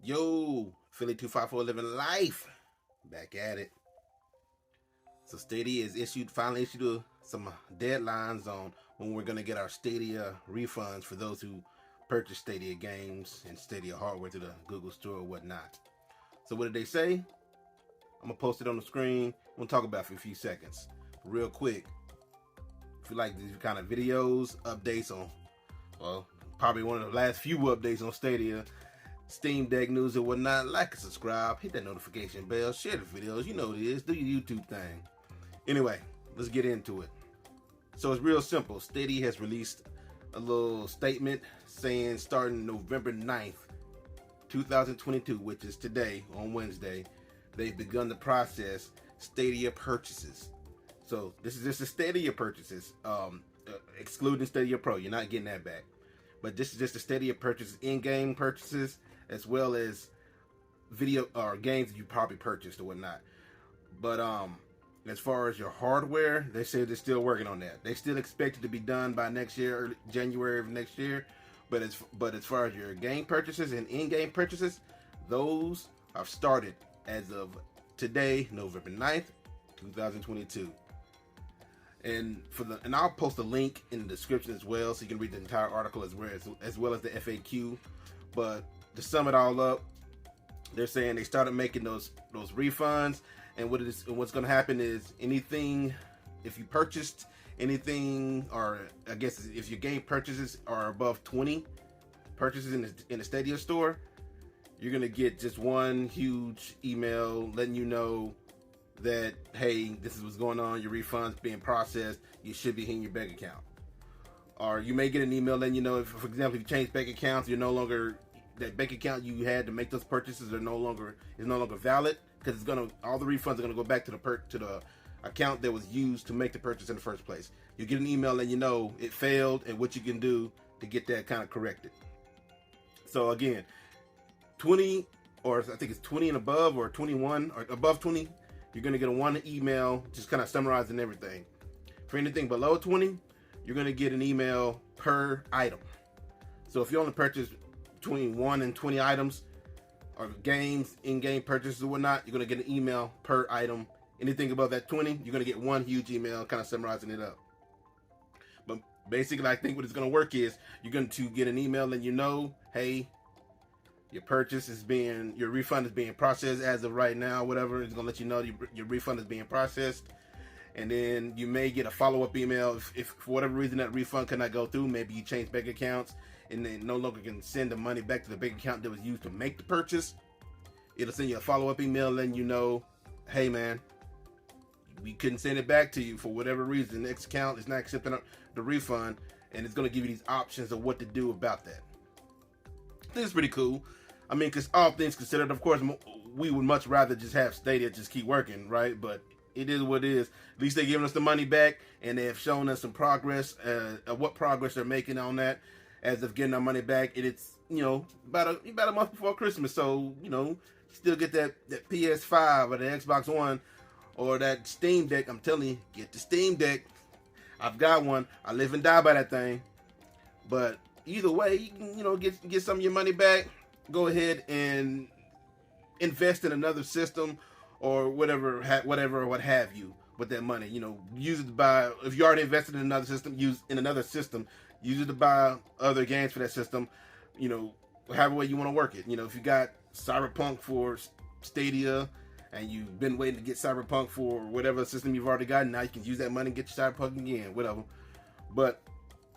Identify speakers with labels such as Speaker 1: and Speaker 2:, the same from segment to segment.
Speaker 1: Yo, Philly 254 living life. Back at it. So Stadia is finally issued some deadlines on when we're gonna get our Stadia refunds for those who purchase Stadia games and Stadia hardware through the Google Store or whatnot. So what did they say? I'm gonna post it on the screen. We'll talk about it for a few seconds. Real quick. If you like these kind of videos, updates on, well, probably one of the last few updates on Stadia, Steam Deck news and whatnot, like and subscribe, hit that notification bell, share the videos, you know what it is, do your YouTube thing. Anyway, let's get into it. So it's real simple. Stadia has released a little statement saying starting November 9th, 2022, which is today, on Wednesday, they've begun the process Stadia purchases. So this is just the Stadia purchases, excluding Stadia Pro. You're not getting that back. But this is just the Stadia purchases, in-game purchases, as well as video or games that you probably purchased or whatnot. But as far as your hardware, they say they're still working on that. They still expect it to be done by next year, early January of next year. But as far as your game purchases and in-game purchases, those have started as of today, November 9th, 2022. And I'll post a link in the description as well, so you can read the entire article as well as the FAQ. But to sum it all up, they're saying they started making those refunds, and what's going to happen is anything, if you purchased anything, or I guess if your game purchases are above 20 purchases in the Stadia store, you're going to get just one huge email letting you know that, hey, this is what's going on, your refund's being processed, you should be hitting your bank account. Or you may get an email letting you know, if, for example, if you change bank accounts, you're no longer, that bank account you had to make those purchases is no longer valid, because all the refunds are gonna go back to the account that was used to make the purchase in the first place. You get an email letting you know it failed and what you can do to get that kind of corrected. So again, 20, or I think it's 20 and above, or 21 or above 20, you're going to get one email just kind of summarizing everything. For anything below 20, you're going to get an email per item. So if you only purchase between 1 and 20 items, or games, in-game purchases or whatnot, you're going to get an email per item. Anything above that 20, you're going to get one huge email kind of summarizing it up. But basically, I think what it's going to work is you're going to get an email letting you know, hey, your refund is being processed as of right now, whatever. It's going to let you know your refund is being processed. And then you may get a follow-up email if for whatever reason that refund cannot go through. Maybe you change bank accounts and then no longer can send the money back to the bank account that was used to make the purchase. It'll send you a follow-up email letting you know, hey man, we couldn't send it back to you for whatever reason. The next account is not accepting the refund, and it's going to give you these options of what to do about that. This is pretty cool. I mean, because all things considered, of course, we would much rather just have Stadia just keep working, right? But it is what it is. At least they're giving us the money back, and they have shown us some progress, what progress they're making on that as of getting our money back. And it's, about a month before Christmas, so, still get that PS5 or the Xbox One or that Steam Deck. I'm telling you, get the Steam Deck. I've got one. I live and die by that thing. But either way, you can, get some of your money back. Go ahead and invest in another system or whatever, what have you with that money. Use it to buy, if you already invested in another system, use it to buy other games for that system, however way you want to work it. If you got Cyberpunk for Stadia and you've been waiting to get Cyberpunk for whatever system you've already got, now you can use that money and get your Cyberpunk again, whatever. But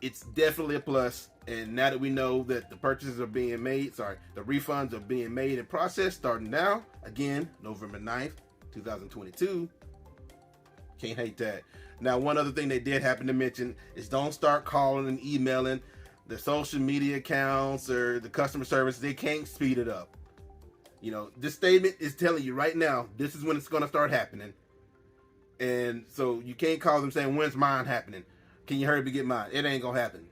Speaker 1: it's definitely a plus, and now that we know that the purchases are being made, the refunds are being made and processed starting now, again, November 9th, 2022, can't hate that. Now, one other thing they did happen to mention is don't start calling and emailing the social media accounts or the customer service. They can't speed it up. This statement is telling you right now, this is when it's going to start happening. And so you can't call them saying, when's mine happening? Can you hurry up and get mine? It ain't gonna happen.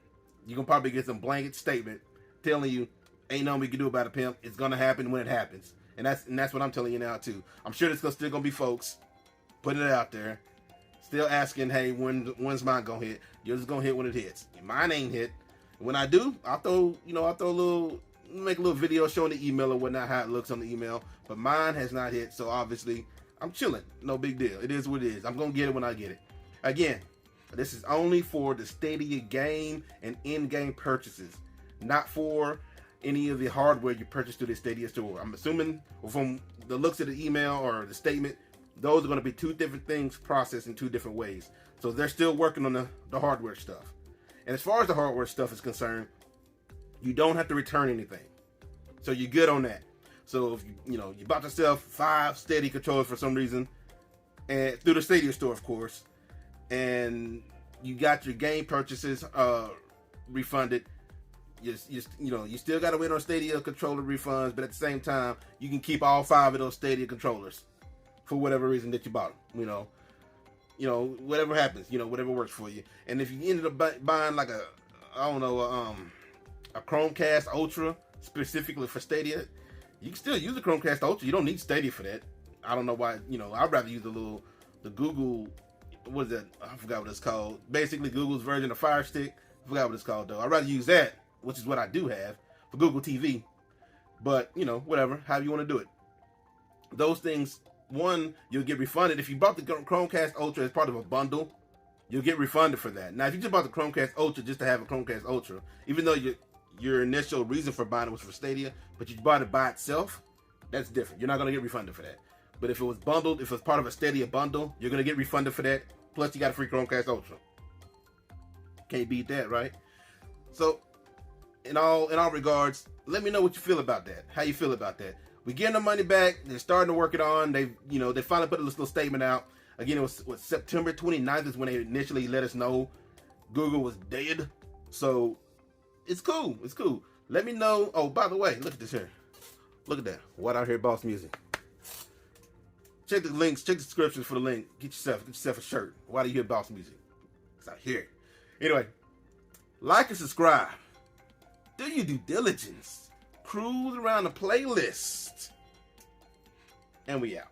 Speaker 1: You're gonna probably get some blanket statement telling you, ain't nothing we can do about it, pimp. It's gonna happen when it happens. And that's what I'm telling you now too. I'm sure there's still gonna be folks putting it out there, still asking, hey, when's mine gonna hit? Yours is gonna hit when it hits. Mine ain't hit. When I do, I'll throw a little make a little video showing the email or whatnot, how it looks on the email. But mine has not hit, so obviously I'm chilling. No big deal. It is what it is. I'm gonna get it when I get it. Again, this is only for the Stadia game and in-game purchases, not for any of the hardware you purchase through the Stadia store. I'm assuming from the looks of the email or the statement, those are going to be two different things processed in two different ways. So they're still working on the hardware stuff. And as far as the hardware stuff is concerned, you don't have to return anything. So you're good on that. So if you bought yourself 5 Stadia controllers for some reason, and through the Stadia store, of course, and you got your game purchases refunded, you still got to wait on Stadia controller refunds, but at the same time, you can keep all 5 of those Stadia controllers for whatever reason that you bought them. Whatever happens, whatever works for you. And if you ended up buying like a Chromecast Ultra specifically for Stadia, you can still use the Chromecast Ultra. You don't need Stadia for that. I don't know why. I'd rather use the Google. What is that? I forgot what it's called. Basically, Google's version of Fire Stick. I forgot what it's called though. I'd rather use that, which is what I do have for Google TV. But whatever, however you want to do it. Those things, one, you'll get refunded if you bought the Chromecast Ultra as part of a bundle. You'll get refunded for that. Now, if you just bought the Chromecast Ultra just to have a Chromecast Ultra, even though your initial reason for buying it was for Stadia, but you bought it by itself, that's different. You're not going to get refunded for that. But if it was bundled, if it was part of a Stadia bundle, you're going to get refunded for that. Plus, you got a free Chromecast Ultra. Can't beat that, right? So, in all regards, let me know what you feel about that. How you feel about that? We're getting the money back. They're starting to work it on. They finally put this little statement out. Again, it was September 29th is when they initially let us know Google was dead. So, it's cool. It's cool. Let me know. Oh, by the way, look at this here. Look at that. What Out Here Boss Music. Check the links. Check the descriptions for the link. Get yourself a shirt. Why do you hear Boss Music? It's out here. Anyway, like and subscribe. Do your due diligence. Cruise around the playlist. And we out.